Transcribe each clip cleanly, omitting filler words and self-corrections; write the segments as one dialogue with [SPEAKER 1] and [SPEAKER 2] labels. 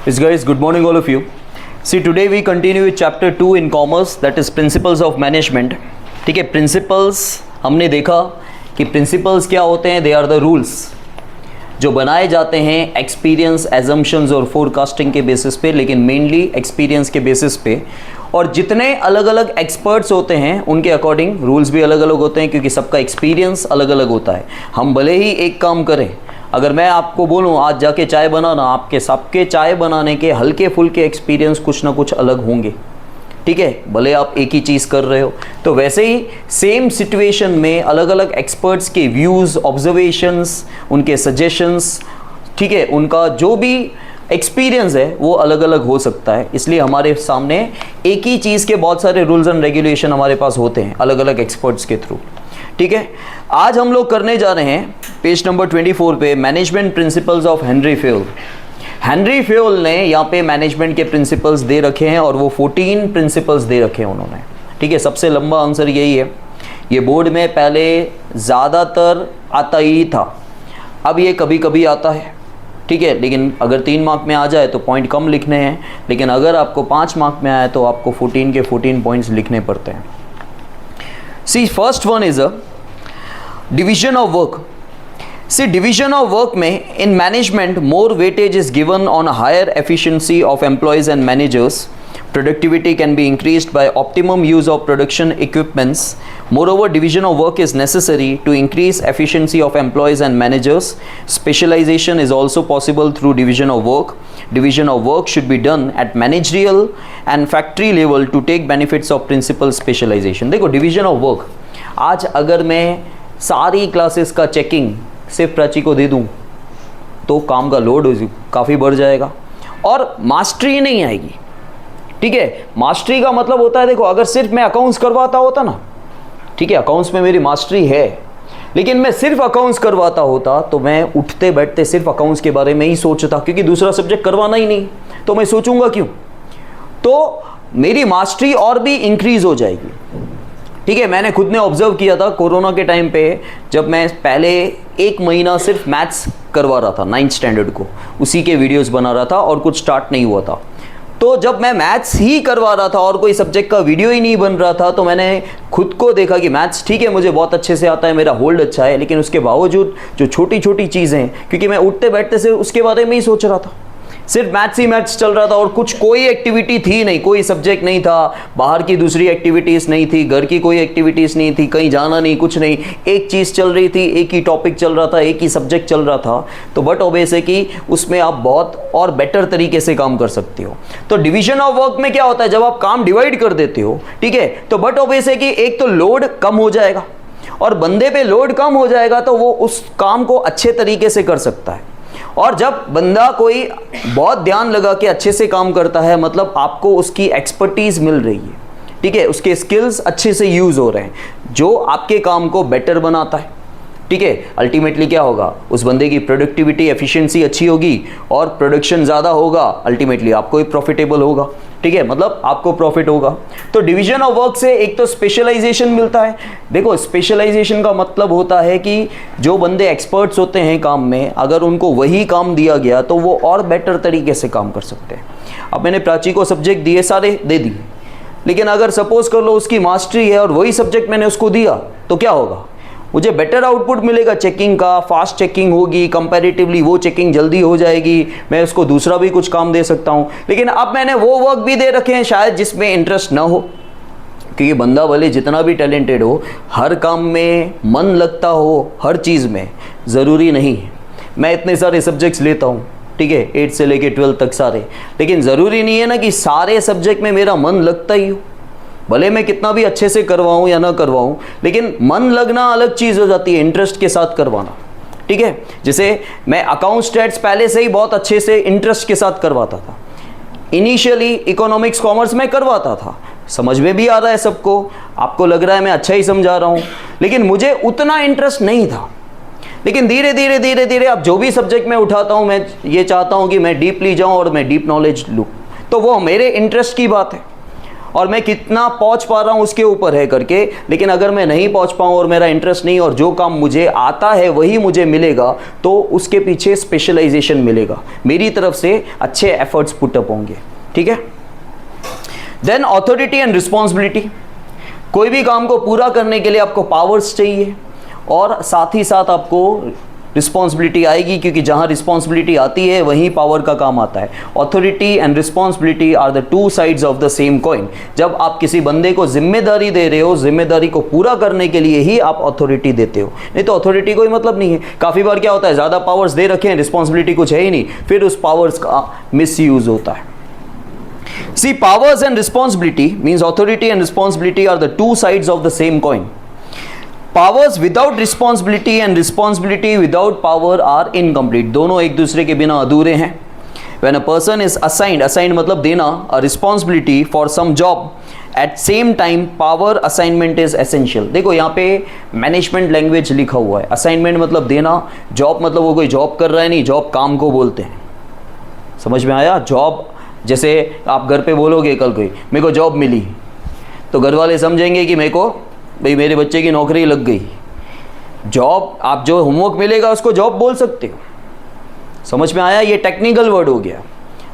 [SPEAKER 1] Yes guys, good morning all of you. See, today we continue with chapter 2 in commerce, that is principles of management. ठीक है, principles हमने देखा कि principles क्या होते हैं. They are the rules जो बनाए जाते हैं एक्सपीरियंस, एजम्पशंस और फोरकास्टिंग के बेसिस पे, लेकिन मेनली एक्सपीरियंस के बेसिस पे. और जितने अलग अलग एक्सपर्ट्स होते हैं उनके अकॉर्डिंग रूल्स भी अलग अलग होते हैं, क्योंकि सबका एक्सपीरियंस अलग अलग होता है. हम भले ही एक काम करें, अगर मैं आपको बोलूं आज जाके चाय बनाना, आपके सबके चाय बनाने के हल्के फुल्के एक्सपीरियंस कुछ ना कुछ अलग होंगे. ठीक है, भले आप एक ही चीज़ कर रहे हो. तो वैसे ही सेम सिचुएशन में अलग अलग एक्सपर्ट्स के व्यूज़, ऑब्जर्वेशंस, उनके सजेशंस, ठीक है, उनका जो भी एक्सपीरियंस है वो अलग अलग हो सकता है. इसलिए हमारे सामने एक ही चीज़ के बहुत सारे रूल्स एंड रेगुलेशन हमारे पास होते हैं अलग अलग एक्सपर्ट्स के थ्रू. ठीक है, आज हम लोग करने जा रहे हैं पेज नंबर 24 पे management principles of Henry Fayol. Henry Fayol ने यहाँ पे मैनेजमेंट के प्रिंसिपल्स दे रखे हैं और वो 14 प्रिंसिपल्स दे रखे हैं उन्होंने. ठीक है, सबसे लंबा आंसर यही है. ये बोर्ड में पहले ज़्यादातर आता ही था, अब ये कभी कभी आता है. ठीक है, लेकिन अगर 3 मार्क में आ जाए तो पॉइंट कम लिखने हैं, लेकिन अगर आपको 5 मार्क में आए तो आपको 14 के 14 पॉइंट्स लिखने पड़ते हैं. See, first one is a division of work. See, division of work में in management more weightage is given on a higher efficiency of employees and managers. Productivity can be increased by optimum use of production equipments. Moreover, division of work is necessary to increase efficiency of employees and managers. Specialization is also possible through division of work. Division of work should be done at managerial and factory level to take benefits of principal specialization. देखो, division of work, आज अगर मैं सारी classes का checking सिर्फ प्राची को दे दूं तो काम का लोड काफ़ी बढ़ जाएगा और मास्टरी नहीं आएगी. ठीक है, मास्टरी का मतलब होता है, देखो, अगर सिर्फ मैं अकाउंट्स करवाता होता ना, ठीक है, अकाउंट्स में मेरी मास्टरी है, लेकिन मैं सिर्फ अकाउंट्स करवाता होता तो मैं उठते बैठते सिर्फ अकाउंट्स के बारे में ही सोचता, क्योंकि दूसरा सब्जेक्ट करवाना ही नहीं, तो मैं सोचूंगा क्यों, तो मेरी मास्टरी और भी इंक्रीज हो जाएगी. ठीक है, मैंने खुद ने ऑब्जर्व किया था कोरोना के टाइम पे, जब मैं पहले 1 महीना सिर्फ मैथ्स करवा रहा था 9th स्टैंडर्ड को, उसी के वीडियोस बना रहा था और कुछ स्टार्ट नहीं हुआ था. तो जब मैं मैथ्स ही करवा रहा था और कोई सब्जेक्ट का वीडियो ही नहीं बन रहा था, तो मैंने खुद को देखा कि मैथ्स ठीक है मुझे बहुत अच्छे से आता है, मेरा होल्ड अच्छा है, लेकिन उसके बावजूद जो छोटी छोटी चीज़ें, क्योंकि मैं उठते बैठते से उसके बारे में ही सोच रहा था, सिर्फ मैथ्स ही मैथ्स चल रहा था और कुछ कोई एक्टिविटी थी नहीं, कोई सब्जेक्ट नहीं था, बाहर की दूसरी एक्टिविटीज़ नहीं थी, घर की कोई एक्टिविटीज़ नहीं थी, कहीं जाना नहीं, कुछ नहीं, एक चीज़ चल रही थी, एक ही टॉपिक चल रहा था, एक ही सब्जेक्ट चल रहा था. तो बट ऑब्वियस है कि उसमें आप बहुत और बेटर तरीके से काम कर सकते हो. तो डिवीजन ऑफ वर्क में क्या होता है, जब आप काम डिवाइड कर देते हो, ठीक है, तो बट ऑब्वियस है कि एक तो लोड कम हो जाएगा, और बंदे पे लोड कम हो जाएगा तो वो उस काम को अच्छे तरीके से कर सकता है. और जब बंदा कोई बहुत ध्यान लगा के अच्छे से काम करता है, मतलब आपको उसकी एक्सपर्टीज मिल रही है, ठीक है, उसके स्किल्स अच्छे से यूज हो रहे हैं, जो आपके काम को बेटर बनाता है. ठीक है, अल्टीमेटली क्या होगा, उस बंदे की प्रोडक्टिविटी, एफिशिएंसी अच्छी होगी और प्रोडक्शन ज़्यादा होगा, अल्टीमेटली आपको ही प्रॉफिटेबल होगा. ठीक है, मतलब आपको प्रॉफिट होगा. तो डिवीजन ऑफ वर्क से एक तो स्पेशलाइजेशन मिलता है. देखो, स्पेशलाइजेशन का मतलब होता है कि जो बंदे एक्सपर्ट्स होते हैं काम में, अगर उनको वही काम दिया गया तो वो और बेटर तरीके से काम कर सकते हैं. अब मैंने प्राची को सब्जेक्ट दिए, सारे दे दिए, लेकिन अगर सपोज कर लो उसकी मास्टरी है और वही सब्जेक्ट मैंने उसको दिया, तो क्या होगा, मुझे बेटर आउटपुट मिलेगा चेकिंग का, फास्ट चेकिंग होगी, कंपैरेटिवली वो चेकिंग जल्दी हो जाएगी, मैं उसको दूसरा भी कुछ काम दे सकता हूँ. लेकिन अब मैंने वो वर्क भी दे रखे हैं शायद जिसमें इंटरेस्ट ना हो, क्योंकि बंदा भले जितना भी टैलेंटेड हो, हर काम में मन लगता हो, हर चीज़ में ज़रूरी नहीं है. मैं इतने सारे सब्जेक्ट्स लेता हूँ, ठीक है, 8 से लेके 12 तक सारे, लेकिन ज़रूरी नहीं है ना कि सारे सब्जेक्ट में मेरा मन लगता ही हो. भले मैं कितना भी अच्छे से करवाऊँ या ना करवाऊँ, लेकिन मन लगना अलग चीज़ हो जाती है, इंटरेस्ट के साथ करवाना. ठीक है, जैसे मैं अकाउंट स्टैट्स पहले से ही बहुत अच्छे से इंटरेस्ट के साथ करवाता था. इनिशियली इकोनॉमिक्स कॉमर्स में करवाता था, समझ में भी आ रहा है सबको, आपको लग रहा है मैं अच्छा ही समझा रहा हूँ, लेकिन मुझे उतना इंटरेस्ट नहीं था. लेकिन धीरे धीरे धीरे धीरे अब जो भी सब्जेक्ट मैं उठाता हूँ, मैं ये चाहता हूँ कि मैं डीपली जाऊँ और मैं डीप नॉलेज लूँ, तो वो मेरे इंटरेस्ट की बात है. और मैं कितना पहुंच पा रहा हूं उसके ऊपर है करके। लेकिन अगर मैं नहीं पहुंच पाऊं और मेरा इंटरेस्ट नहीं और जो काम मुझे आता है वही मुझे मिलेगा, तो उसके पीछे स्पेशलाइजेशन मिलेगा, मेरी तरफ से अच्छे एफर्ट्स पुटअप होंगे। ठीक है। Then authority and responsibility. कोई भी काम को पूरा करने के लिए आपको पावर्स चाहिए और साथ ही साथ आपको रिस्पॉन्सिबिलिटी आएगी, क्योंकि जहाँ रिस्पॉन्सिबिलिटी आती है वहीं पावर का काम आता है। Authority and responsibility are the two sides of the same coin. जब आप किसी बंदे को जिम्मेदारी दे रहे हो, जिम्मेदारी को पूरा करने के लिए ही आप अथॉरिटी देते हो, नहीं तो अथॉरिटी कोई मतलब नहीं है। काफ़ी बार क्या होता है, ज़्यादा पावर्स दे रखे हैं, रिस्पॉन्सिबिलिटी कुछ है ही नहीं, फिर उस पावर्स का मिसयूज होता है। See, powers and responsibility means authority and responsibility are the two sides of the same coin. Powers without responsibility and responsibility without power are incomplete. दोनों एक दूसरे के बिना अधूरे हैं। When a person is assigned मतलब देना, a responsibility for some job, at same time power assignment is essential. देखो यहाँ पे मैनेजमेंट लैंग्वेज लिखा हुआ है। असाइनमेंट मतलब देना, जॉब मतलब वो कोई जॉब कर रहा है नहीं, जॉब काम को बोलते हैं। समझ में आया? जॉब जैसे आप घर पे बोलोगे कल कोई मेरे को जॉब मिली, तो घर वाले समझेंगे कि भाई मेरे बच्चे की नौकरी लग गई। जॉब, आप जो होमवर्क मिलेगा उसको जॉब बोल सकते हो। समझ में आया? ये टेक्निकल वर्ड हो गया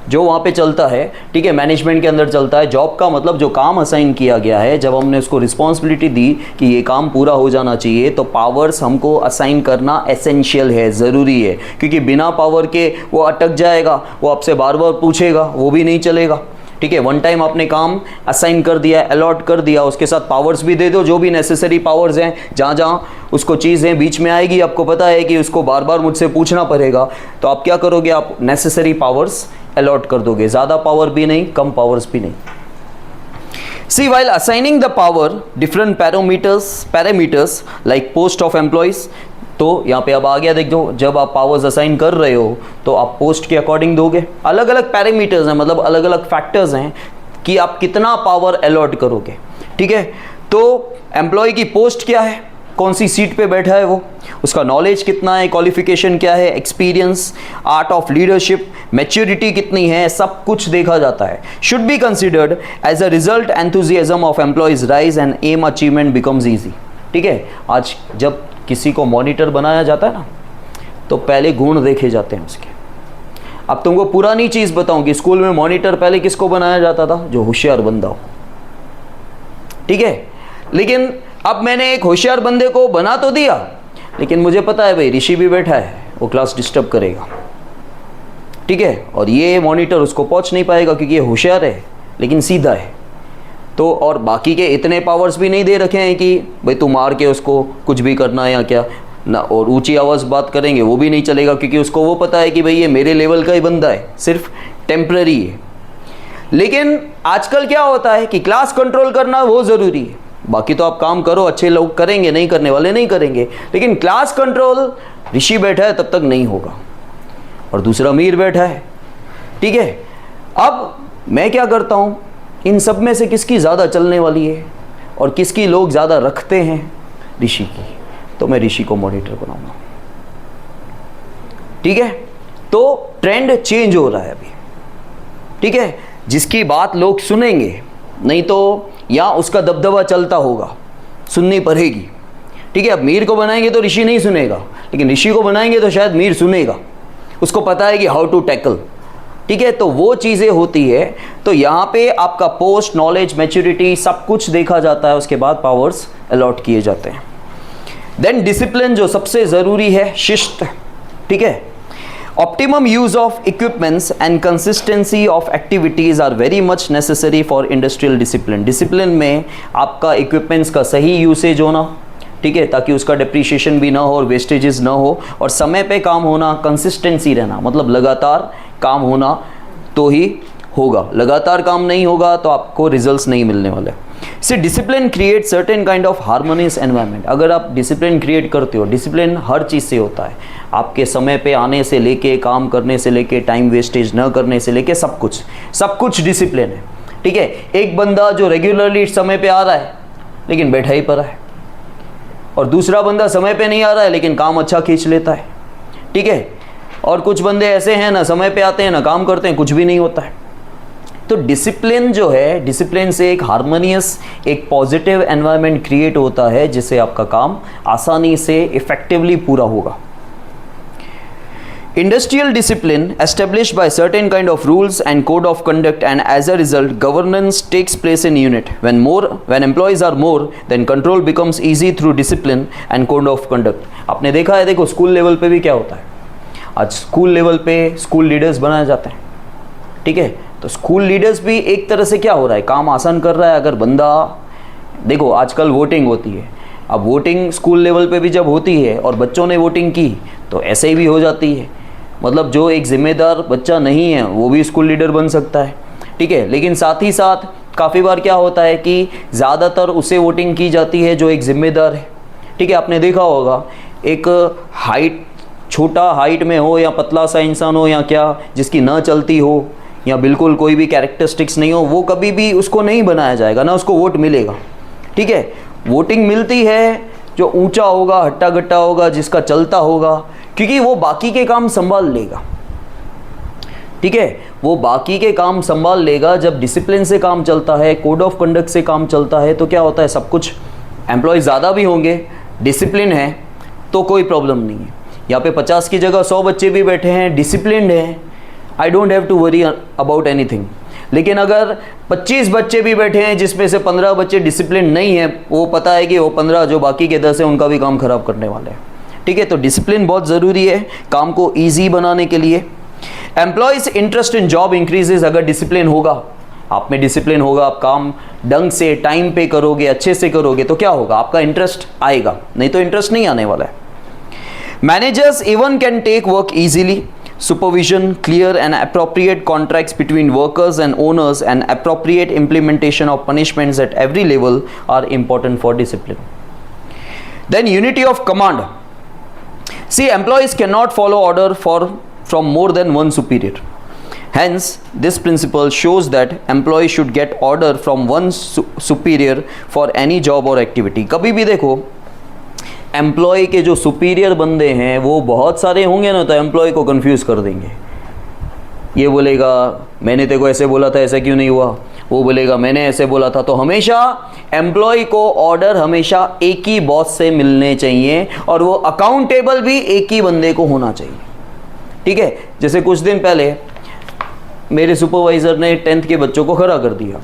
[SPEAKER 1] जो वहाँ पे चलता है। ठीक है, मैनेजमेंट के अंदर चलता है। जॉब का मतलब जो काम असाइन किया गया है, जब हमने उसको रिस्पॉन्सिबिलिटी दी कि ये काम पूरा हो जाना चाहिए, तो पावर्स हमको असाइन करना एसेंशियल है, ज़रूरी है। क्योंकि बिना पावर के वो अटक जाएगा, वो आपसे बार बार पूछेगा, वो भी नहीं चलेगा। ठीक है, वन टाइम आपने काम असाइन कर दिया, अलॉट कर दिया, उसके साथ पावर्स भी दे दो, जो भी नेसेसरी पावर्स हैं, जहाँ जहाँ उसको चीज़ें बीच में आएगी, आपको पता है कि उसको बार बार मुझसे पूछना पड़ेगा, तो आप क्या करोगे, आप नेसेसरी पावर्स अलॉट कर दोगे। ज़्यादा पावर भी नहीं, कम पावर्स भी नहीं। See, while assigning the power, different parameters like post of employees, तो यहाँ पे अब आ गया, देखो जब आप पावर्स असाइन कर रहे हो तो आप पोस्ट के अकॉर्डिंग दोगे। अलग अलग पैरामीटर्स हैं, मतलब अलग अलग फैक्टर्स हैं कि आप कितना पावर अलॉट करोगे। ठीक है, तो एम्प्लॉय की पोस्ट क्या है, कौन सी सीट पे बैठा है वो, उसका नॉलेज कितना है, क्वालिफिकेशन क्या है, experience, art of leadership, maturity कितनी है, सब कुछ देखा जाता है। Should be considered as a result enthusiasm of employees rise and aim achievement becomes easy. ठीक है, आज जब किसी को मॉनिटर बनाया जाता है ना, तो पहले गुण देखे जाते हैं उसके। अब तुमको पुरानी चीज़ बताऊं कि स्कूल में मॉनिटर पहले किसको बनाया जाता था, जो होशियार बंदा हो। ठीक है, लेकिन अब मैंने एक होशियार बंदे को बना तो दिया, लेकिन मुझे पता है भाई ऋषि भी बैठा है, वो क्लास डिस्टर्ब करेगा। ठीक है, और ये मॉनिटर उसको पहुंच नहीं पाएगा क्योंकि ये होशियार है लेकिन सीधा है। तो और बाकी के इतने पावर्स भी नहीं दे रखे हैं कि भाई तू मार के उसको कुछ भी करना है या क्या ना, और ऊंची आवाज़ बात करेंगे वो भी नहीं चलेगा, क्योंकि उसको वो पता है कि भाई ये मेरे लेवल का ही बंदा है, सिर्फ टेम्पररी है। लेकिन आजकल क्या होता है कि क्लास कंट्रोल करना वो ज़रूरी है, बाकी तो आप काम करो, अच्छे लोग करेंगे, नहीं करने वाले नहीं करेंगे, लेकिन क्लास कंट्रोल ऋषि बैठा है तब तक नहीं होगा और दूसरा मीर बैठा है। ठीक है, अब मैं क्या करता हूँ, इन सब में से किसकी ज़्यादा चलने वाली है और किसकी लोग ज़्यादा रखते हैं, ऋषि की, तो मैं ऋषि को मॉनिटर बनाऊंगा। ठीक है, तो ट्रेंड चेंज हो रहा है अभी। ठीक है, जिसकी बात लोग सुनेंगे, नहीं तो या उसका दबदबा चलता होगा, सुननी पड़ेगी। ठीक है, अब मीर को बनाएंगे तो ऋषि नहीं सुनेगा, लेकिन ऋषि को बनाएंगे तो शायद मीर सुनेगा, उसको पता है कि हाउ टू टैकल। ठीक है, तो वो चीज़ें होती है। तो यहाँ पे आपका पोस्ट, नॉलेज, मैच्योरिटी सब कुछ देखा जाता है, उसके बाद पावर्स अलॉट किए जाते हैं। देन डिसिप्लिन, जो सबसे ज़रूरी है, शिष्ट। ठीक है, optimum use of equipments and consistency of activities are very much necessary for industrial discipline. Discipline में आपका इक्विपमेंट्स का सही यूसेज होना, ठीक है, ताकि उसका डिप्रिशिएशन भी ना हो और वेस्टेजेस ना हो, और समय पे काम होना, कंसिस्टेंसी रहना, मतलब लगातार काम होना तो ही होगा। लगातार काम नहीं होगा तो आपको रिजल्ट्स नहीं मिलने वाले। से discipline create certain kind of harmonious environment. अगर आप डिसिप्लिन क्रिएट करते हो, डिसिप्लिन हर चीज़ से होता है, आपके समय पे आने से लेके, काम करने से लेके, टाइम वेस्टेज न करने से लेके, सब कुछ डिसिप्लिन है। ठीक है, एक बंदा जो रेगुलरली समय पे आ रहा है लेकिन बैठा ही पड़ा है, और दूसरा बंदा समय पे नहीं आ रहा है लेकिन काम अच्छा खींच लेता है। ठीक है, और कुछ बंदे ऐसे हैं ना समय पे आते हैं ना काम करते हैं, कुछ भी नहीं होता है। तो डिसिप्लिन जो है, डिसिप्लिन से एक हार्मोनियस, एक पॉजिटिव एनवायरनमेंट क्रिएट होता है जिससे आपका काम आसानी से इफेक्टिवली पूरा होगा। Industrial discipline established by certain kind of rules and code of conduct, and as a result governance takes place in unit. When employees are more, then control becomes easy through discipline and code of conduct. आपने देखा है, देखो school level पे भी क्या होता है, आज स्कूल लेवल पे स्कूल लीडर्स बनाए जाते हैं, ठीक है। तो स्कूल लीडर्स भी एक तरह से क्या हो रहा है, काम आसान कर रहा है। अगर बंदा, देखो आजकल वोटिंग होती है, अब वोटिंग स्कूल लेवल पे भी जब होती है और बच्चों ने वोटिंग की तो ऐसे ही भी हो जाती है, मतलब जो एक जिम्मेदार बच्चा नहीं है वो भी स्कूल लीडर बन सकता है, ठीक है। लेकिन साथ ही साथ काफ़ी बार क्या होता है कि ज़्यादातर उसे वोटिंग की जाती है जो एक जिम्मेदार है, ठीक है। आपने देखा होगा एक हाइट, छोटा हाइट में हो या पतला सा इंसान हो या क्या, जिसकी ना चलती हो या बिल्कुल कोई भी कैरेक्टरिस्टिक्स नहीं हो, वो कभी भी उसको नहीं बनाया जाएगा, ना उसको वोट मिलेगा, ठीक है। वोटिंग मिलती है जो ऊंचा होगा, हट्टा गट्टा होगा, जिसका चलता होगा, क्योंकि वो बाकी के काम संभाल लेगा, ठीक है। वो बाकी के काम संभाल लेगा। जब डिसिप्लिन से काम चलता है, कोड ऑफ कंडक्ट से काम चलता है, तो क्या होता है, सब कुछ, एम्प्लॉय ज़्यादा भी होंगे, डिसिप्लिन है तो कोई प्रॉब्लम नहीं है। यहाँ पे 50 की जगह 100 बच्चे भी बैठे हैं, डिसिप्लिन है, I don't have to worry about anything. लेकिन अगर 25 बच्चे भी बैठे हैं जिसमें से 15 बच्चे डिसिप्लिन नहीं है, वो पता है कि वो 15 जो बाकी के 10 हैं उनका भी काम खराब करने वाले हैं, ठीक है। तो डिसिप्लिन बहुत ज़रूरी है काम को ईजी बनाने के लिए। Employees interest in job increases, अगर डिसिप्लिन होगा, आप में डिसिप्लिन होगा, आप काम ढंग से टाइम पे करोगे, अच्छे से करोगे, तो क्या होगा, आपका इंटरेस्ट आएगा, नहीं तो इंटरेस्ट नहीं आने वाला है। Managers even can take work easily, supervision, clear and appropriate contracts between workers and owners, and appropriate implementation of punishments at every level are important for discipline. Then unity of command. See, employees cannot follow order from more than one superior. Hence, this principle shows that employees should get order from one superior for any job or activity. कभी भी देखो employ के जो superior बंदे हैं वो बहुत सारे होंगे ना, तो एम्प्लॉय को कंफ्यूज कर देंगे। ये बोलेगा मैंने तेरे को ऐसे बोला था, ऐसा क्यों नहीं हुआ, वो बोलेगा मैंने ऐसे बोला था। तो हमेशा एम्प्लॉय को ऑर्डर हमेशा एक ही बॉस से मिलने चाहिए, और वो अकाउंटेबल भी एक ही बंदे को होना चाहिए, ठीक है। जैसे कुछ दिन पहले मेरे सुपरवाइज़र ने 10th के बच्चों को खड़ा कर दिया,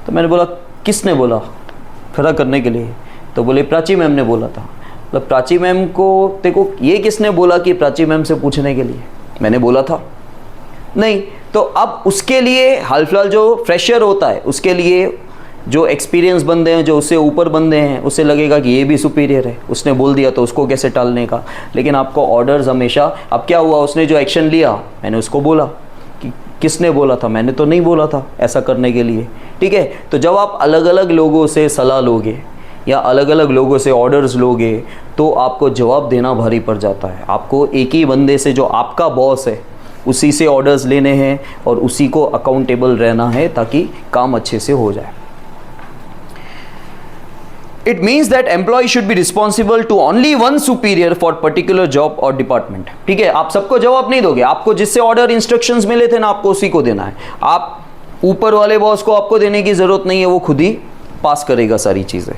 [SPEAKER 1] तो मैंने बोला किसने बोला खड़ा करने के लिए, तो बोले प्राची मैम ने बोला था। मतलब प्राची मैम को देखो, ये किसने बोला कि प्राची मैम से पूछने के लिए, मैंने बोला था नहीं। तो अब उसके लिए हाल फिलहाल जो फ्रेशर होता है, उसके लिए जो एक्सपीरियंस बंदे हैं, जो उससे ऊपर बंदे हैं, उससे लगेगा कि ये भी सुपीरियर है, उसने बोल दिया तो उसको कैसे टालने का। लेकिन आपको ऑर्डर्स हमेशा, अब क्या हुआ, उसने जो एक्शन लिया मैंने उसको बोला कि किसने बोला था, मैंने तो नहीं बोला था ऐसा करने के लिए, ठीक है। तो जब आप अलग अलग लोगों से सलाह लोगे या अलग अलग लोगों से ऑर्डर्स लोगे तो आपको जवाब देना भारी पड़ जाता है। आपको एक ही बंदे से, जो आपका बॉस है, उसी से ऑर्डर्स लेने हैं और उसी को अकाउंटेबल रहना है ताकि काम अच्छे से हो जाए। It means that employee should be responsible to only one superior for particular job or department. ठीक है, आप सबको जवाब नहीं दोगे, आपको जिससे ऑर्डर इंस्ट्रक्शंस मिले थे ना, आपको उसी को देना है। आप ऊपर वाले बॉस को आपको देने की जरूरत नहीं है, वो खुद ही पास करेगा सारी चीजें।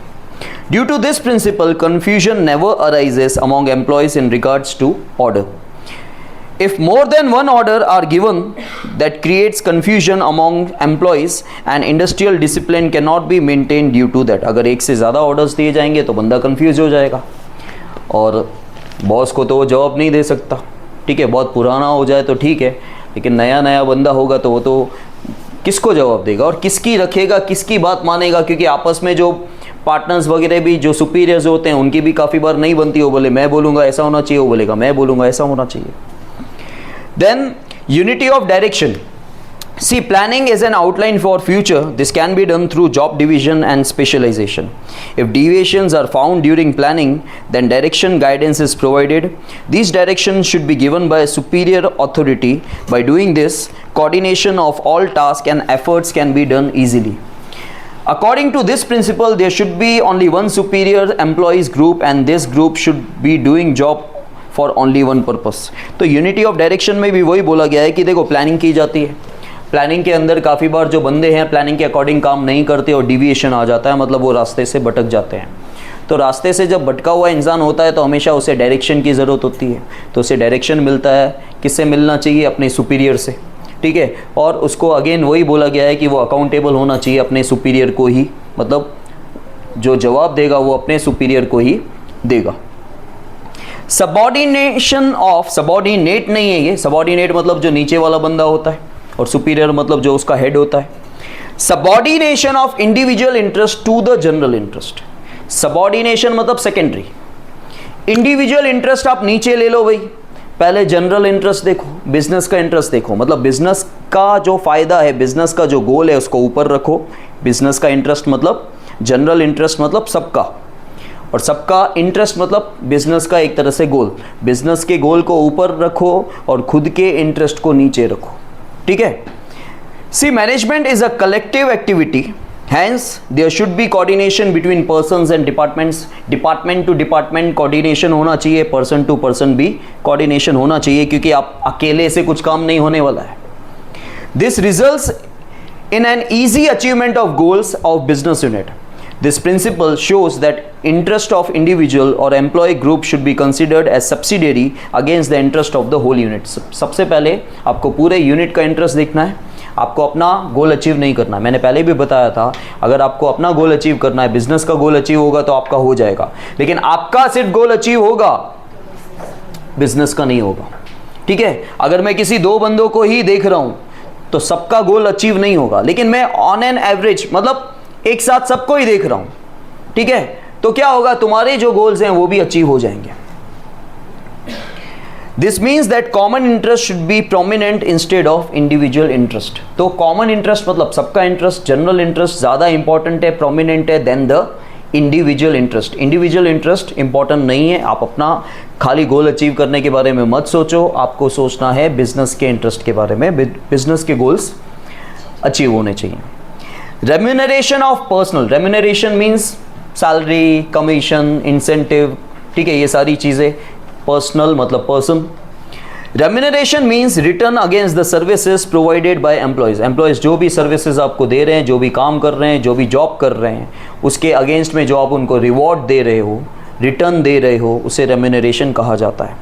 [SPEAKER 1] Due to this principle, confusion never arises among employees in regards to order. If more than one order are given, that creates confusion among employees and industrial discipline cannot be maintained due to that. अगर एक से ज़्यादा orders दिए जाएंगे तो बंदा confuse हो जाएगा और बॉस को तो वो जवाब नहीं दे सकता, ठीक है। बहुत पुराना हो जाए तो ठीक है, लेकिन नया नया बंदा होगा तो वो तो किसको जवाब देगा और किसकी रखेगा, किसकी बात मानेगा, क्योंकि आपस में जो पार्टनर्स वगैरह भी जो सुपीरियर्स होते हैं उनकी भी काफ़ी बार नहीं बनती। वो बोले मैं बोलूँगा ऐसा होना चाहिए, वो बोलेगा मैं बोलूँगा ऐसा होना चाहिए। Then unity of direction. See, planning is an outline for future. This can be done through job division and specialization. If deviations are found during planning, then direction guidance is provided. These directions should be given by a superior authority. By doing this, coordination of all tasks and efforts can be done easily. According to this principle, there should be only one superior employees group, and this group should be doing job for only one purpose. तो unity of direction में भी वही बोला गया है कि देखो planning की जाती है, प्लानिंग के अंदर काफ़ी बार जो बंदे हैं प्लानिंग के अकॉर्डिंग काम नहीं करते और डिविएशन आ जाता है, मतलब वो रास्ते से भटक जाते हैं। तो रास्ते से जब भटका हुआ इंसान होता है तो हमेशा उसे डायरेक्शन की ज़रूरत होती है। तो उसे डायरेक्शन मिलता है, किससे मिलना चाहिए? अपने सुपीरियर से, ठीक है। और उसको अगेन वही बोला गया है कि वो अकाउंटेबल होना चाहिए अपने सुपीरियर को ही, मतलब जो जवाब देगा वो अपने सुपीरियर को ही देगा। सबऑर्डिनेशन ऑफ, सबऑर्डिनेट नहीं है ये, सबऑर्डिनेट मतलब जो नीचे वाला बंदा होता है और सुपीरियर मतलब जो उसका हेड होता है। Subordination of individual interest to the general interest. Subordination मतलब सेकेंडरी, इंडिविजुअल इंटरेस्ट आप नीचे ले लो भाई, पहले जनरल इंटरेस्ट देखो, बिजनेस का इंटरेस्ट देखो, मतलब बिजनेस का जो फायदा है, बिजनेस का जो गोल है उसको ऊपर रखो। बिजनेस का इंटरेस्ट मतलब, जनरल इंटरेस्ट मतलब सबका, और सबका इंटरेस्ट मतलब बिजनेस का एक तरह से गोल। बिजनेस के गोल को ऊपर रखो और खुद के इंटरेस्ट को नीचे रखो, ठीक है। See, management is a collective activity, hence there should be coordination between persons and departments. Department to department coordination होना चाहिए, पर्सन टू पर्सन भी कोऑर्डिनेशन होना चाहिए, क्योंकि आप अकेले से कुछ काम नहीं होने वाला है। This results in an easy achievement of goals of business unit. This principle shows that interest of individual or employee group should be considered as subsidiary against the interest of the whole unit. सबसे पहले आपको पूरे unit का interest देखना है, आपको अपना goal achieve नहीं करना है। मैंने पहले भी बताया था, अगर आपको अपना गोल अचीव करना है, बिजनेस का गोल अचीव होगा तो आपका हो जाएगा, लेकिन आपका सिर्फ गोल अचीव होगा, बिजनेस का नहीं होगा, ठीक है। अगर मैं किसी दो बंदों को ही देख रहा हूं तो सबका गोल अचीव नहीं होगा, लेकिन मैं ऑन एन एवरेज मतलब एक साथ सबको ही देख रहा हूं, ठीक है, तो क्या होगा, तुम्हारे जो गोल्स हैं वो भी अचीव हो जाएंगे। This means that common interest should be prominent instead of individual interest. तो कॉमन इंटरेस्ट मतलब सबका इंटरेस्ट, जनरल इंटरेस्ट ज्यादा इंपॉर्टेंट है, प्रोमिनेंट है than the individual interest. Individual interest important नहीं है, आप अपना खाली गोल अचीव करने के बारे में मत सोचो, आपको सोचना है बिजनेस के इंटरेस्ट के बारे में, बिजनेस के गोल्स अचीव होने चाहिए। Remuneration of personal, remuneration means salary, commission, incentive, ठीक है, ये सारी चीज़ें। पर्सनल मतलब person. Remuneration means return against the services provided by employees. Employees जो भी सर्विसेज आपको दे रहे हैं, जो भी काम कर रहे हैं, जो भी जॉब कर रहे हैं, उसके अगेंस्ट में जो आप उनको रिवॉर्ड दे रहे हो, रिटर्न दे रहे हो, उसे रेम्यूनरेशन कहा जाता है।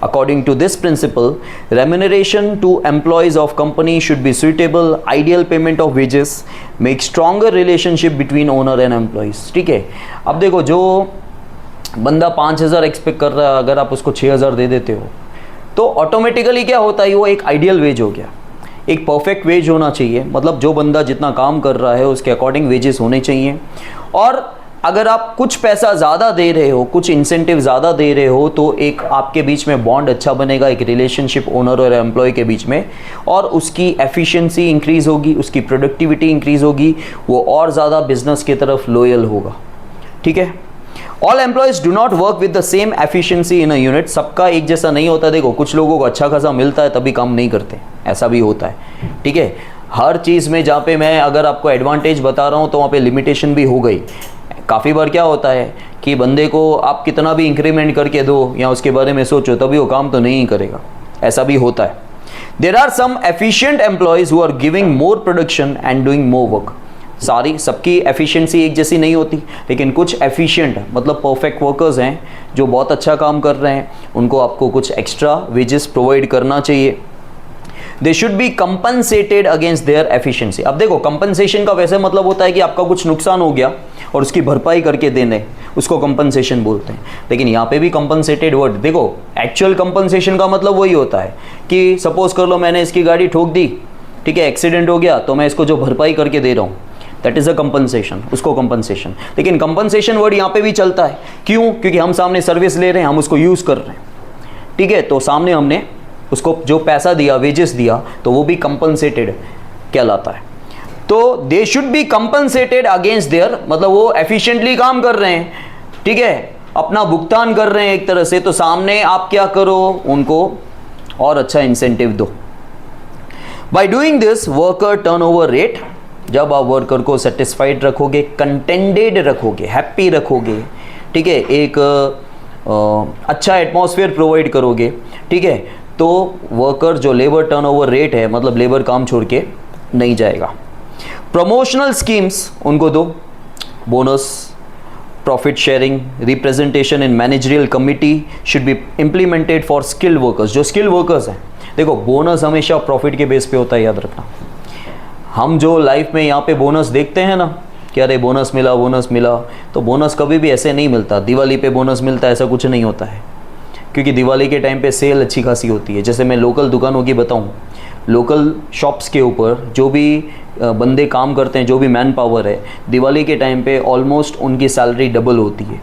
[SPEAKER 1] According to this principle, remuneration to employees of company should be suitable, ideal payment of wages, make stronger relationship between owner and employees, ठीक है। अब देखो, जो बंदा 5,000 एक्सपेक्ट कर रहा है, अगर आप उसको 6,000 दे देते हो तो ऑटोमेटिकली क्या होता है, वो एक आइडियल वेज हो गया। एक परफेक्ट वेज होना चाहिए, मतलब जो बंदा जितना काम कर रहा है उसके अकॉर्डिंग वेजेस होने चाहिए। और अगर आप कुछ पैसा ज़्यादा दे रहे हो, कुछ इंसेंटिव ज़्यादा दे रहे हो, तो एक आपके बीच में बॉन्ड अच्छा बनेगा, एक रिलेशनशिप ओनर और एम्प्लॉय के बीच में, और उसकी एफिशिएंसी इंक्रीज़ होगी, उसकी प्रोडक्टिविटी इंक्रीज़ होगी, वो और ज़्यादा बिजनेस की तरफ लॉयल होगा, ठीक है। All employees do not work with the same efficiency in a unit. सबका एक जैसा नहीं होता। देखो, कुछ लोगों को अच्छा खासा मिलता है तभी काम नहीं करते, ऐसा भी होता है, ठीक है। हर चीज़ में जहाँ पे मैं अगर आपको एडवांटेज बता रहा हूँ तो वहाँ पे लिमिटेशन भी हो गई। काफ़ी बार क्या होता है कि बंदे को आप कितना भी इंक्रीमेंट करके दो या उसके बारे में सोचो, तभी वो काम तो नहीं करेगा, ऐसा भी होता है। There are some efficient employees who are giving more production and doing more work. सारी सबकी एफिशिएंसी एक जैसी नहीं होती, लेकिन कुछ एफिशिएंट मतलब परफेक्ट वर्कर्स हैं जो बहुत अच्छा काम कर रहे हैं, उनको आपको कुछ एक्स्ट्रा वेजेस प्रोवाइड करना चाहिए। They should be compensated against their efficiency. अब देखो, कंपनसेशन का वैसे मतलब होता है कि आपका कुछ नुकसान हो गया और उसकी भरपाई करके देने, उसको कंपनसेशन बोलते हैं। लेकिन यहाँ पे भी कंपनसेटेड वर्ड, देखो एक्चुअल कंपनसेशन का मतलब वही होता है कि सपोज कर लो मैंने इसकी गाड़ी ठोक दी, ठीक है, एक्सीडेंट हो गया, तो मैं इसको जो भरपाई करके दे रहा हूँ, दैट इज अ कंपनसेशन, उसको कंपनसेशन। लेकिन कंपनसेशन वर्ड यहाँ पे भी चलता है, क्यों? क्योंकि हम सामने सर्विस ले रहे हैं, हम उसको यूज़ कर रहे हैं, ठीक है, तो सामने हमने उसको जो पैसा दिया, वेजेस दिया, तो वो भी कंपनसेटेड कहलाता है। तो they should be compensated against their, मतलब वो एफिशिएंटली काम कर रहे हैं, ठीक है, अपना भुगतान कर रहे हैं एक तरह से, तो सामने आप क्या करो, उनको और अच्छा इंसेंटिव दो। By doing this worker turnover rate, जब आप वर्कर को सेटिस्फाइड रखोगे, कंटेंटेड रखोगे, हैप्पी रखोगे, ठीक है, एक अच्छा एटमॉस्फेयर प्रोवाइड करोगे, ठीक है, तो वर्कर जो लेबर टर्नओवर रेट है, मतलब लेबर काम छोड़ के नहीं जाएगा। प्रमोशनल स्कीम्स उनको दो, bonus, profit sharing, representation in managerial committee should be implemented for skilled workers. जो स्किल्ड वर्कर्स हैं, देखो बोनस हमेशा प्रॉफिट के बेस पे होता है, याद रखना। हम जो लाइफ में यहाँ पे बोनस देखते हैं ना कि अरे बोनस मिला, तो बोनस कभी भी ऐसे नहीं मिलता। दिवाली पे बोनस मिलता है ऐसा कुछ नहीं होता है, क्योंकि दिवाली के टाइम पे सेल अच्छी खासी होती है। जैसे मैं लोकल दुकानों की बताऊँ, लोकल शॉप्स के ऊपर जो भी बंदे काम करते हैं, जो भी मैन पावर है, दिवाली के टाइम पे ऑलमोस्ट उनकी सैलरी डबल होती है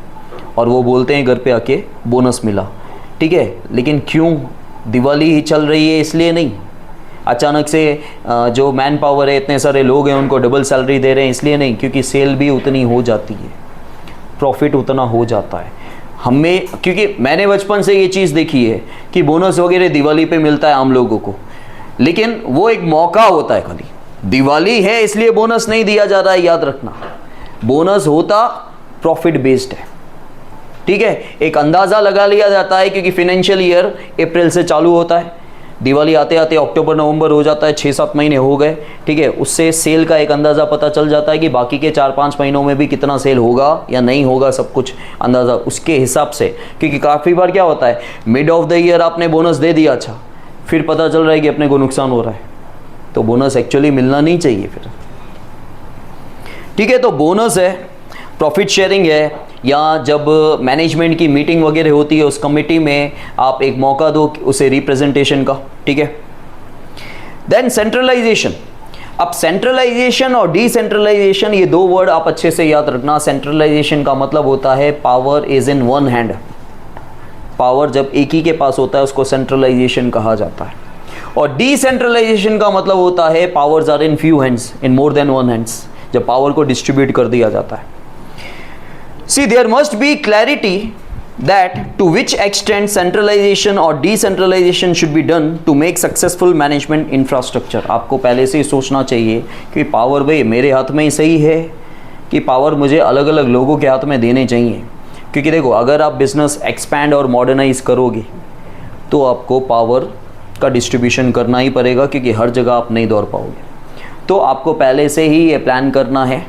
[SPEAKER 1] और वो बोलते हैं घर पे आके बोनस मिला, ठीक है। लेकिन क्यों? दिवाली ही चल रही है इसलिए नहीं। अचानक से जो मैन पावर है, इतने सारे लोग हैं, उनको डबल सैलरी दे रहे हैं इसलिए नहीं, क्योंकि सेल भी उतनी हो जाती है, प्रॉफिट उतना हो जाता है। हमें, क्योंकि मैंने बचपन से ये चीज़ देखी है कि बोनस वगैरह दिवाली पे मिलता है आम लोगों को, लेकिन वो एक मौका होता है खाली। दिवाली है इसलिए बोनस नहीं दिया जा रहा है, याद रखना। बोनस होता प्रॉफिट बेस्ड है, ठीक है। एक अंदाज़ा लगा लिया जाता है, क्योंकि फाइनेंशियल ईयर अप्रैल से चालू होता है, दिवाली आते आते अक्टूबर नवंबर हो जाता है, 6-7 महीने हो गए, ठीक है। उससे सेल का एक अंदाज़ा पता चल जाता है कि बाकी के 4-5 महीनों में भी कितना सेल होगा या नहीं होगा, सब कुछ अंदाज़ा उसके हिसाब से। क्योंकि काफ़ी बार क्या होता है, मिड ऑफ द ईयर आपने बोनस दे दिया, अच्छा, फिर पता चल रहा है कि अपने को नुकसान हो रहा है, तो बोनस एक्चुअली मिलना नहीं चाहिए फिर, ठीक है। तो बोनस है, प्रॉफिट शेयरिंग है, या जब मैनेजमेंट की मीटिंग वगैरह होती है उस कमेटी में आप एक मौका दो उसे रिप्रेजेंटेशन का, ठीक है। Then centralisation. अब सेंट्रलाइजेशन और डिसेंट्रलाइजेशन, ये दो वर्ड आप अच्छे से याद रखना। सेंट्रलाइजेशन का मतलब होता है power is in one hand. Power जब एक ही के पास होता है उसको सेंट्रलाइजेशन कहा जाता है। और डिसेंट्रलाइजेशन का मतलब होता है powers are in few hands, in more than one hands, जब पावर को डिस्ट्रीब्यूट कर दिया जाता है। See, there must be clarity that to which extent centralization or decentralization should be done to make successful management infrastructure। आपको पहले से ही सोचना चाहिए कि पावर भाई मेरे हाथ में ही सही है कि पावर मुझे अलग अलग लोगों के हाथ में देने चाहिए। क्योंकि देखो, अगर आप बिजनेस एक्सपैंड और मॉडर्नाइज करोगे तो आपको पावर का डिस्ट्रीब्यूशन करना ही पड़ेगा, क्योंकि हर जगह आप नहीं दौड़ पाओगे। तो आपको पहले से ही ये प्लान करना है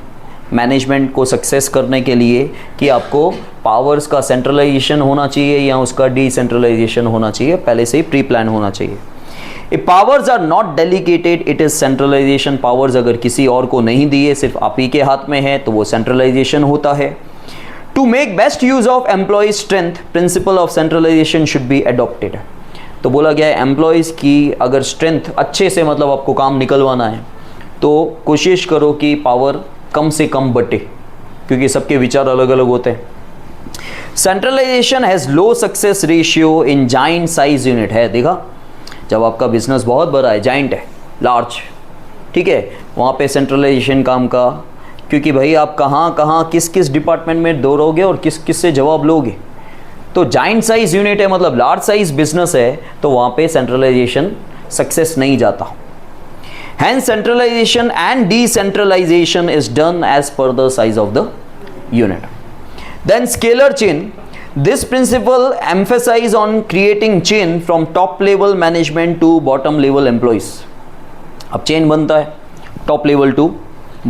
[SPEAKER 1] मैनेजमेंट को सक्सेस करने के लिए कि आपको पावर्स का सेंट्रलाइजेशन होना चाहिए या उसका डिसेंट्रलाइजेशन होना चाहिए, पहले से ही प्री प्लान होना चाहिए। If powers are not delegated it is centralisation. Powers अगर किसी और को नहीं दिए, सिर्फ आप ही के हाथ में है, तो वो सेंट्रलाइजेशन होता है। To make best use of employees strength, principle of centralisation should be adopted. तो बोला गया है एम्प्लॉयज़ की अगर स्ट्रेंथ अच्छे से, मतलब आपको काम निकलवाना है, तो कोशिश करो कि पावर कम से कम बटे, क्योंकि सबके विचार अलग अलग होते हैं। Centralisation has low success ratio in giant size unit. है देखा, जब आपका बिजनेस बहुत बड़ा है, जाइंट है, लार्ज, ठीक है, वहाँ पे सेंट्रलाइजेशन काम का, क्योंकि भाई आप कहाँ कहाँ किस किस डिपार्टमेंट में दौड़ोगे और किस किस से जवाब लोगे। तो जाइंट साइज यूनिट है, मतलब लार्ज साइज बिजनेस है, तो वहाँ पे सेंट्रलाइजेशन सक्सेस नहीं जाता। Hence centralization and decentralization is done as per the size of the unit. Then scalar chain. This principle emphasizes on creating chain from top level management to bottom level employees. अब chain बनता है top level to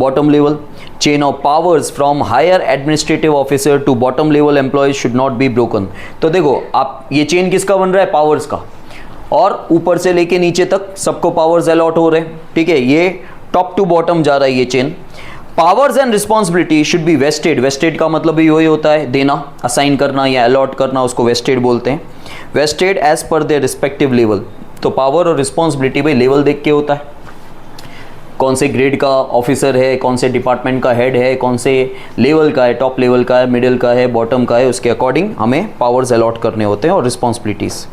[SPEAKER 1] bottom level. Chain of powers from higher administrative officer to bottom level employees should not be broken. तो देखो, आप ये chain किसका बन रहा है? पावर्स का। और ऊपर से लेके नीचे तक सबको पावर्स अलॉट हो रहे हैं, ठीक है। ये टॉप टू बॉटम जा रहा है ये chain. Powers and responsibility should be vested. Vested का मतलब भी वही होता है, देना, असाइन करना या अलॉट करना, उसको वेस्टेड बोलते हैं। Vested as per their respective level. तो पावर और रिस्पॉन्सिबिलिटी भाई लेवल देख के होता है, कौन से ग्रेड का ऑफिसर है, कौन से डिपार्टमेंट का हेड है, कौन से लेवल का है, टॉप लेवल का है, मिडिल का है, बॉटम का है, उसके अकॉर्डिंग हमें पावर्स अलॉट करने होते हैं और responsibilities.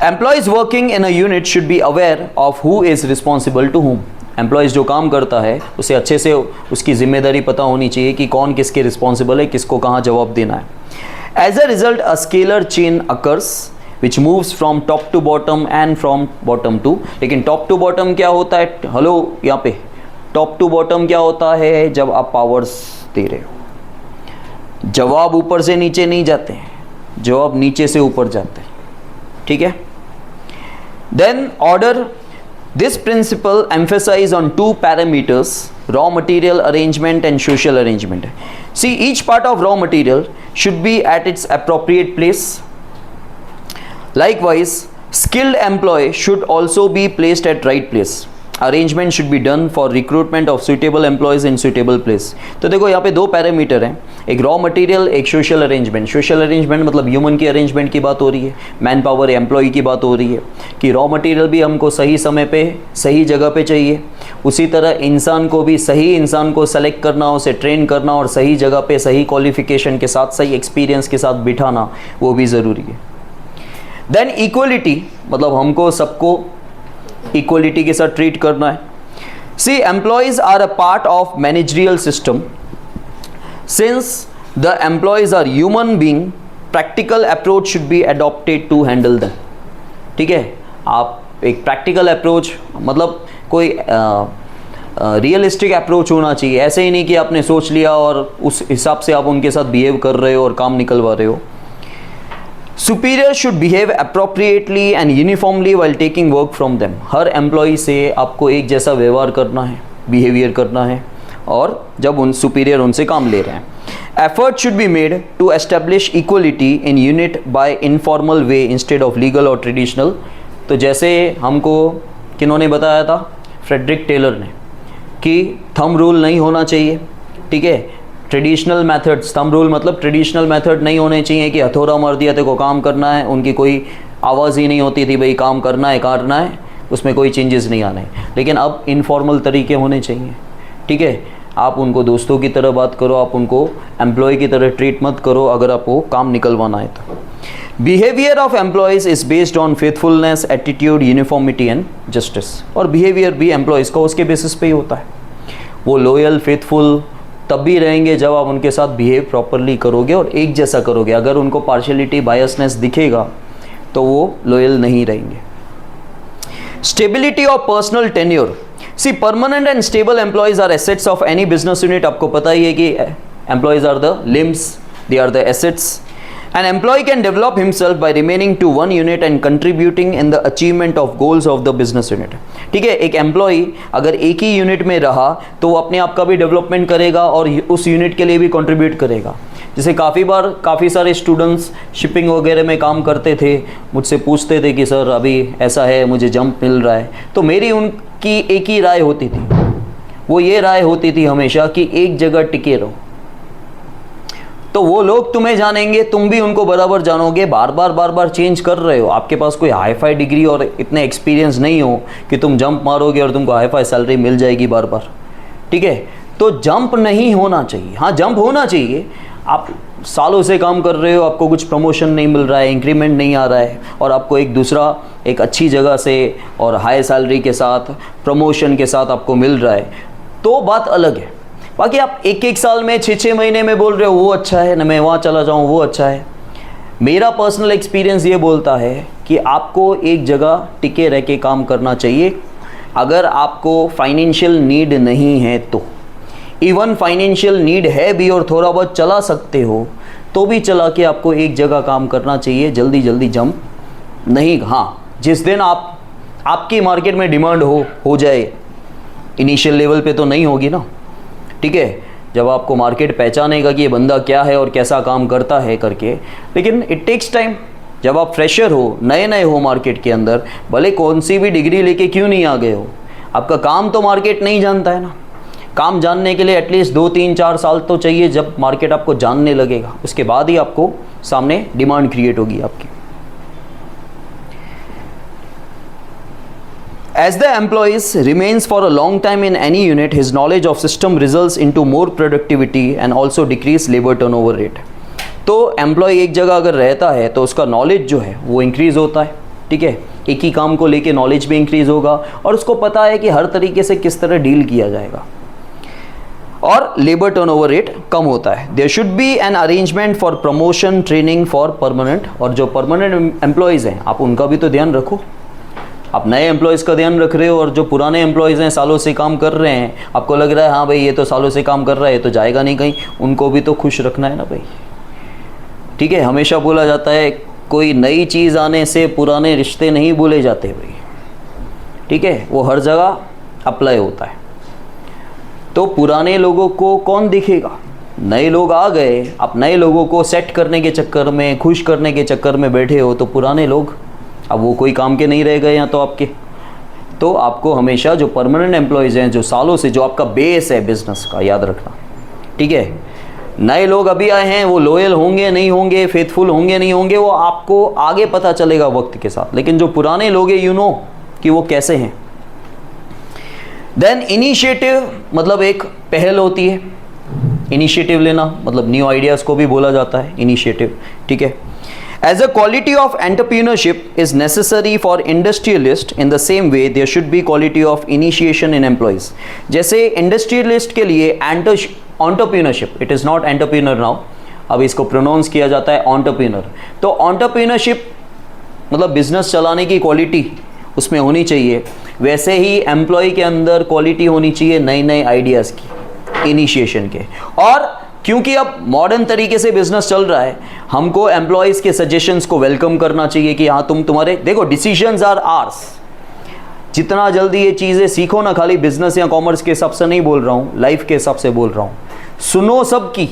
[SPEAKER 1] Employees working in a unit should be aware of who is responsible to whom. Employees जो काम करता है उसे अच्छे से उसकी जिम्मेदारी पता होनी चाहिए कि कौन किसके रिस्पॉन्सिबल है, किसको कहाँ जवाब देना है। As a result, a scalar chain occurs which moves from top to bottom and from bottom to। लेकिन top to bottom क्या होता है? हेलो, यहाँ पे top to bottom क्या होता है? जब आप पावर्स दे रहे हो, जवाब ऊपर से नीचे नहीं जाते हैं, जवाब नीचे से ऊपर जाते हैं, ठीक है। Then order This principle emphasizes on two parameters: raw material arrangement and social arrangement. See, each part of raw material should be at its appropriate place. Likewise, skilled employee should also be placed at right place. Arrangement should be done for recruitment of suitable employees in suitable place. तो देखो यहाँ पे दो parameter हैं, एक raw material, एक social arrangement. Social arrangement मतलब human की अरेंजमेंट की बात हो रही है, मैन पावर एम्प्लॉय की बात हो रही है कि रॉ मटेरियल भी हमको सही समय पे सही जगह पे चाहिए. उसी तरह इंसान को भी सही इंसान को सेलेक्ट करना, उसे ट्रेन करना और सही जगह पे सही क्वालिफिकेशन के साथ सही एक्सपीरियंस के साथ बिठाना वो भी ज़रूरी है. देन इक्वलिटी मतलब हमको सबको इक्वलिटी के साथ ट्रीट करना है. See, employees are a part of managerial system. Since the employees are human being, practical approach should be adopted to handle them. ठीक है, आप एक प्रैक्टिकल अप्रोच मतलब कोई रियलिस्टिक अप्रोच होना चाहिए. ऐसे ही नहीं कि आपने सोच लिया और उस हिसाब से आप उनके साथ बिहेव कर रहे हो और काम निकलवा रहे हो. Superior should behave appropriately and uniformly while taking work from them. हर एम्प्लॉय से आपको एक जैसा व्यवहार करना है, बिहेवियर करना है और जब उन सुपीरियर उनसे काम ले रहे हैं. Effort should be made to establish equality in unit by informal way instead of legal or traditional. तो जैसे हमको किन्होंने बताया था, फ्रेडरिक टेलर ने, कि थंब रूल नहीं होना चाहिए. ठीक है, ट्रेडिशनल मेथड्स, थंब रूल मतलब ट्रेडिशनल मेथड नहीं होने चाहिए कि हथौड़ा मार दिया तेरे को काम करना है. उनकी कोई आवाज़ ही नहीं होती थी, भाई काम करना है, उसमें कोई चेंजेस नहीं आने. लेकिन अब इनफॉर्मल तरीके होने चाहिए. ठीक है, आप उनको दोस्तों की तरह बात करो, आप उनको एम्प्लॉय की तरह ट्रीट मत करो अगर आपको काम निकलवाना है तो. Behaviour of employees is based on faithfulness, attitude, uniformity and justice. और बिहेवियर भी एम्प्लॉयज़ का उसके बेसिस पे ही होता है. वो लॉयल, फेथफुल तब भी रहेंगे जब आप उनके साथ बिहेव प्रॉपरली करोगे और एक जैसा करोगे. अगर उनको पार्शियलिटी, बायसनेस दिखेगा तो वो लॉयल नहीं रहेंगे. Stability of personal tenure. See, permanent and stable employees are assets of any business unit. आपको पता ही है कि employees are the limbs, they are the assets. An employee can develop himself by remaining to one unit and contributing in the achievement of goals of the business unit. ठीक है, एक employee अगर एक ही यूनिट में रहा तो वो अपने आप का भी डेवलपमेंट करेगा और उस यूनिट के लिए भी कंट्रीब्यूट करेगा. जैसे काफ़ी सारे स्टूडेंट्स शिपिंग वगैरह में काम करते थे, मुझसे पूछते थे कि सर अभी ऐसा है, मुझे जंप मिल रहा है. तो मेरी उनकी एक ही राय होती थी, वो ये राय होती थी हमेशा कि एक जगह टिके रहो. तो वो लोग तुम्हें जानेंगे, तुम भी उनको बराबर जानोगे. बार बार चेंज कर रहे हो. आपके पास कोई हाई फाई डिग्री और इतने एक्सपीरियंस नहीं हो कि तुम जंप मारोगे और तुमको हाई फाई सैलरी मिल जाएगी बार बार. ठीक है, तो जंप नहीं होना चाहिए. हाँ, जंप होना चाहिए. आप सालों से काम कर रहे हो, आपको कुछ प्रमोशन नहीं मिल रहा है, इंक्रीमेंट नहीं आ रहा है और आपको एक अच्छी जगह से और हाई सैलरी के साथ, प्रमोशन के साथ आपको मिल रहा है, तो बात अलग है. बाकी आप एक साल में 6 महीने में बोल रहे हो वो अच्छा है ना, मैं वहाँ चला जाऊँ वो अच्छा है. मेरा पर्सनल एक्सपीरियंस ये बोलता है कि आपको एक जगह टिके रह के काम करना चाहिए. अगर आपको फाइनेंशियल नीड नहीं है तो, इवन फाइनेंशियल नीड है भी और थोड़ा बहुत चला सकते हो तो भी चला के आपको एक जगह काम करना चाहिए. जल्दी जंप नहीं. हाँ, जिस दिन आपकी मार्केट में डिमांड हो जाए, इनिशियल लेवल पे तो नहीं होगी ना. ठीक है, जब आपको मार्केट पहचानेगा कि ये बंदा क्या है और कैसा काम करता है करके. लेकिन इट टेक्स टाइम. जब आप फ्रेशर हो, नए हो मार्केट के अंदर, भले कौन सी भी डिग्री लेके क्यों नहीं आ गए हो, आपका काम तो मार्केट नहीं जानता है ना. काम जानने के लिए एटलीस्ट 2, 3, 4 साल तो चाहिए. जब मार्केट आपको जानने लगेगा उसके बाद ही आपको सामने डिमांड क्रिएट होगी आपकी. As the employees remains for a long time in any unit, his knowledge of system results into more productivity and also decrease labor turnover rate. तो एम्प्लॉय एक जगह अगर रहता है तो उसका नॉलेज जो है वो इंक्रीज़ होता है. ठीक है, एक ही काम को लेके नॉलेज भी इंक्रीज़ होगा और उसको पता है कि हर तरीके से किस तरह डील किया जाएगा और लेबर टर्नओवर रेट कम होता है. There should be an arrangement for promotion, training for permanent. और जो परमानेंट एम्प्लॉयज़ हैं आप उनका भी तो ध्यान रखो. आप नए एम्प्लॉयज़ का ध्यान रख रहे हो और जो पुराने एम्प्लॉयज़ हैं, सालों से काम कर रहे हैं, आपको लग रहा है हाँ भाई ये तो सालों से काम कर रहा है, तो जाएगा नहीं कहीं, उनको भी तो खुश रखना है ना भाई. ठीक है, हमेशा बोला जाता है कोई नई चीज़ आने से पुराने रिश्ते नहीं भूले जाते भाई. ठीक है, वो हर जगह अप्लाई होता है। तो पुराने लोगों को कौन दिखेगा? नए लोग आ गए, आप नए लोगों को सेट करने के चक्कर में, खुश करने के चक्कर में बैठे हो, तो पुराने लोग अब वो कोई काम के नहीं रह गए या तो आपके। तो आपको हमेशा जो परमानेंट एम्प्लॉयज़ हैं, जो सालों से, जो आपका बेस है बिजनेस का, याद रखना, ठीक है। नए लोग अभी आए हैं, वो लॉयल होंगे नहीं होंगे, फेथफुल होंगे नहीं होंगे, वो आपको आगे पता चलेगा वक्त के साथ। लेकिन जो पुराने लोग हैं, यू नो कि वो कैसे हैं। देन इनिशिएटिव मतलब एक पहल होती है, इनिशिएटिव लेना मतलब न्यू आइडियाज़ को भी बोला जाता है इनिशिएटिव, ठीक है। As a quality of entrepreneurship is necessary for industrialist, in the same way there should be quality of initiation in employees. जैसे इंडस्ट्रियलिस्ट के लिए entrepreneurship, it is not entrepreneur now, अब इसको प्रोनाउंस किया जाता है एंटरप्रेन्योर। तो एंटरप्रेन्योरशिप मतलब बिजनेस चलाने की क्वालिटी उसमें होनी चाहिए, वैसे ही एम्प्लॉय के अंदर क्वालिटी होनी चाहिए नए नए आइडियाज़ की, इनिशिएशन के। और क्योंकि अब मॉडर्न तरीके से बिजनेस चल रहा है, हमको एम्प्लॉयज़ के सजेशंस को वेलकम करना चाहिए कि हाँ तुम्हारे देखो, डिसीजंस आर आर्स। जितना जल्दी ये चीज़ें सीखो ना, खाली बिजनेस या कॉमर्स के हिसाब से नहीं बोल रहा हूँ, लाइफ के हिसाब से बोल रहा हूँ। सुनो सबकी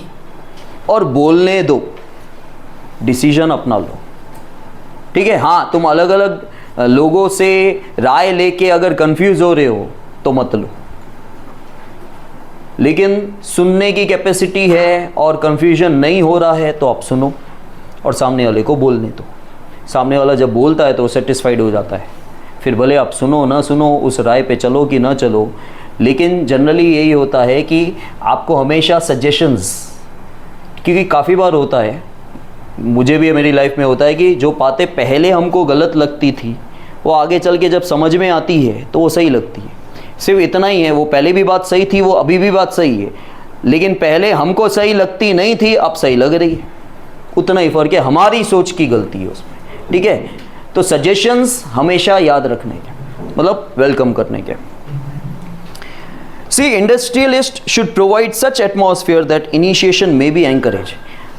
[SPEAKER 1] और बोलने दो, डिसीजन अपना लो, ठीक है। हाँ, तुम अलग अलग लोगों से राय लेके अगर कंफ्यूज हो रहे हो तो मत लो, लेकिन सुनने की कैपेसिटी है और कंफ्यूजन नहीं हो रहा है तो आप सुनो और सामने वाले को बोलने दो। सामने वाला जब बोलता है तो सेटिस्फाइड हो जाता है, फिर भले आप सुनो ना सुनो, उस राय पे चलो कि ना चलो। लेकिन जनरली यही होता है कि आपको हमेशा सजेशंस, क्योंकि काफ़ी बार होता है, मुझे भी मेरी लाइफ में होता है कि जो बातें पहले हमको गलत लगती थी वो आगे चल के जब समझ में आती है तो वो सही लगती है। सिर्फ इतना ही है, वो पहले भी बात सही थी, वो अभी भी बात सही है, लेकिन पहले हमको सही लगती नहीं थी, अब सही लग रही है। उतना ही फ़र्क है, हमारी सोच की गलती है उसमें, ठीक है। तो सजेशंस हमेशा याद रखने के, मतलब वेलकम करने के। See industrialist should provide such atmosphere that initiation may be encourage.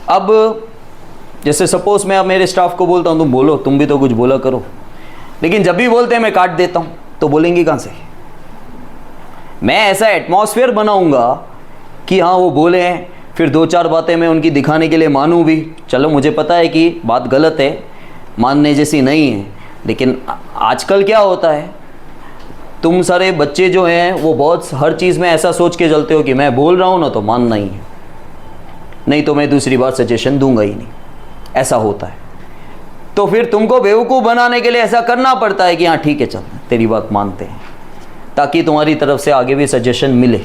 [SPEAKER 1] अब जैसे सपोज मैं अब मेरे स्टाफ को बोलता हूँ तुम बोलो, तुम भी तो कुछ बोला करो, लेकिन जब भी बोलते हैं मैं काट देता हूँ, तो बोलेंगे कहाँ से? मैं ऐसा एटमॉस्फेयर बनाऊंगा कि हाँ वो बोले हैं, फिर दो चार बातें मैं उनकी दिखाने के लिए मानूं भी। चलो मुझे पता है कि बात गलत है, मानने जैसी नहीं है, लेकिन आजकल क्या होता है, तुम सारे बच्चे जो हैं वो बहुत हर चीज़ में ऐसा सोच के चलते हो कि मैं बोल रहा हूँ ना तो मानना ही है, नहीं तो मैं दूसरी बार सजेशन दूंगा ही नहीं। ऐसा होता है, तो फिर तुमको बेवकूफ़ बनाने के लिए ऐसा करना पड़ता है कि हाँ ठीक है चल तेरी बात मानते हैं, ताकि तुम्हारी तरफ से आगे भी सजेशन मिले,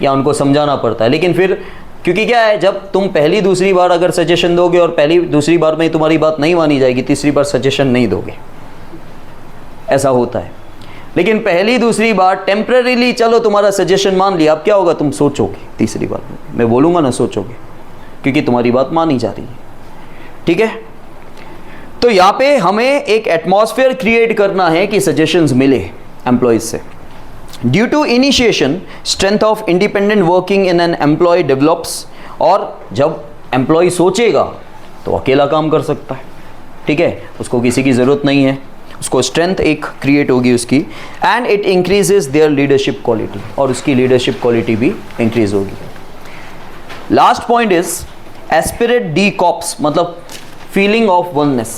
[SPEAKER 1] या उनको समझाना पड़ता है। लेकिन फिर क्योंकि क्या है, जब तुम पहली दूसरी बार अगर सजेशन दोगे और पहली दूसरी बार में तुम्हारी बात नहीं मानी जाएगी, तीसरी बार सजेशन नहीं दोगे, ऐसा होता है। लेकिन पहली दूसरी बार टेम्परेरीली चलो तुम्हारा सजेशन मान लिया, अब क्या होगा, तुम सोचोगे, तीसरी बार मैं बोलूँगा ना सोचोगे, क्योंकि तुम्हारी बात मानी जा रही है, ठीक है। तो यहाँ पे हमें एक एटमॉस्फेयर क्रिएट करना है कि सजेशंस मिले एम्प्लॉयज से। Due to initiation strength of independent working in an employee develops, और जब एम्प्लॉय सोचेगा तो अकेला काम कर सकता है, ठीक है, उसको किसी की ज़रूरत नहीं है, उसको स्ट्रेंथ एक क्रिएट होगी उसकी। And it increases their leadership quality, और उसकी लीडरशिप क्वालिटी भी इंक्रीज होगी। Last point is esprit de corps, मतलब feeling of oneness.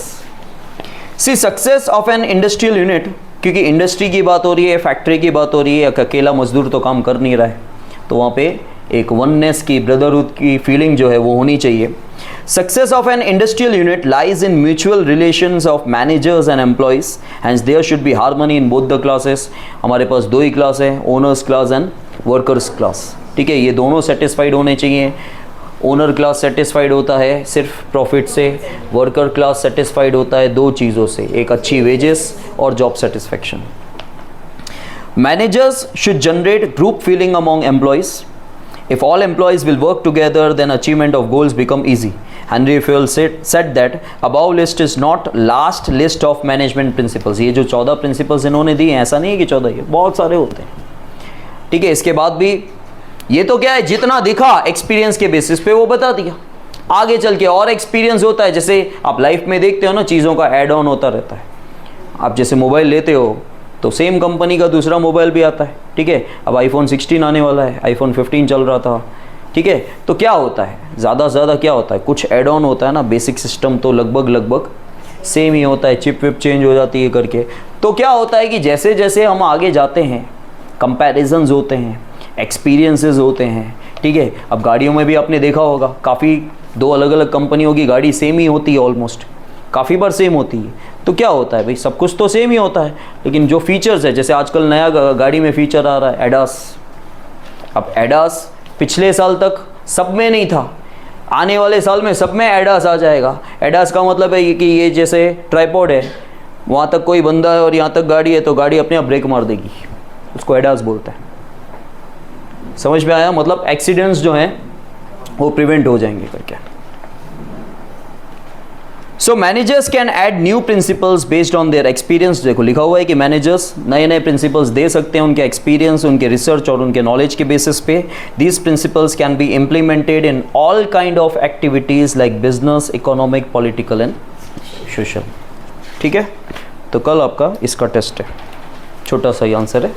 [SPEAKER 1] See success of an industrial unit, क्योंकि इंडस्ट्री की बात हो रही है, फैक्ट्री की बात हो रही है, अकेला मजदूर तो काम कर नहीं रहा है, तो वहाँ पे एक वननेस की, ब्रदरहुड की फीलिंग जो है वो होनी चाहिए। Success of an industrial unit lies in mutual relations of managers and employees, and there should be harmony in both the classes. हमारे पास दो ही क्लास है, owners class and workers class, ठीक है। ये दोनों सेटिस्फाइड होने चाहिए। ओनर क्लास सेटिस्फाइड होता है सिर्फ प्रॉफिट से, वर्कर क्लास सेटिस्फाइड होता है दो चीज़ों से, एक अच्छी वेजेस और job satisfaction. Managers should generate group feeling among employees. If all employees will work together, then achievement of goals become easy. Henry Fayol said that above list is not last list of management principles. ये जो 14 principles इन्होंने दिए हैं, ऐसा नहीं है कि 14 ही, बहुत सारे होते हैं, ठीक है। इसके बाद भी ये तो क्या है, जितना दिखा एक्सपीरियंस के बेसिस पे वो बता दिया, आगे चल के और एक्सपीरियंस होता है। जैसे आप लाइफ में देखते हो ना, चीज़ों का ऐड ऑन होता रहता है। आप जैसे मोबाइल लेते हो तो सेम कंपनी का दूसरा मोबाइल भी आता है, ठीक है। अब आईफोन 16 आने वाला है, आईफोन 15 चल रहा था, ठीक है। तो क्या होता है, ज़्यादा से ज़्यादा क्या होता है, कुछ एड ऑन होता है ना, बेसिक सिस्टम तो लगभग सेम ही होता है, चिप विप चेंज हो जाती है करके। तो क्या होता है कि जैसे जैसे हम आगे जाते हैं, कंपैरिजन्स होते हैं, एक्सपीरियंसेस होते हैं, ठीक है। अब गाड़ियों में भी आपने देखा होगा, काफ़ी 2 अलग अलग कंपनियों की गाड़ी सेम ही होती है, ऑलमोस्ट काफ़ी बार सेम होती है। तो क्या होता है भाई, सब कुछ तो सेम ही होता है, लेकिन जो फीचर्स है, जैसे आजकल नया गाड़ी में फीचर आ रहा है एडास। अब एडास पिछले साल तक सब में नहीं था, आने वाले साल में सब में एडास आ जाएगा। एडास का मतलब है कि ये जैसे ट्राइपॉड है, वहाँ तक कोई बंदा है और यहाँ तक गाड़ी है, तो गाड़ी अपने आप ब्रेक मार देगी, उसको एडास बोलते हैं। समझ में आया, मतलब एक्सीडेंट्स जो हैं वो प्रिवेंट हो जाएंगे करके। So managers can add new principles based on their experience. देखो लिखा हुआ है कि मैनेजर्स नए नए प्रिंसिपल्स दे सकते हैं उनके एक्सपीरियंस, उनके रिसर्च और उनके नॉलेज के बेसिस पे। These principles can be implemented in all kind of activities like business, economic, political and social. ठीक है, तो कल आपका इसका टेस्ट है, छोटा सा ही आंसर है।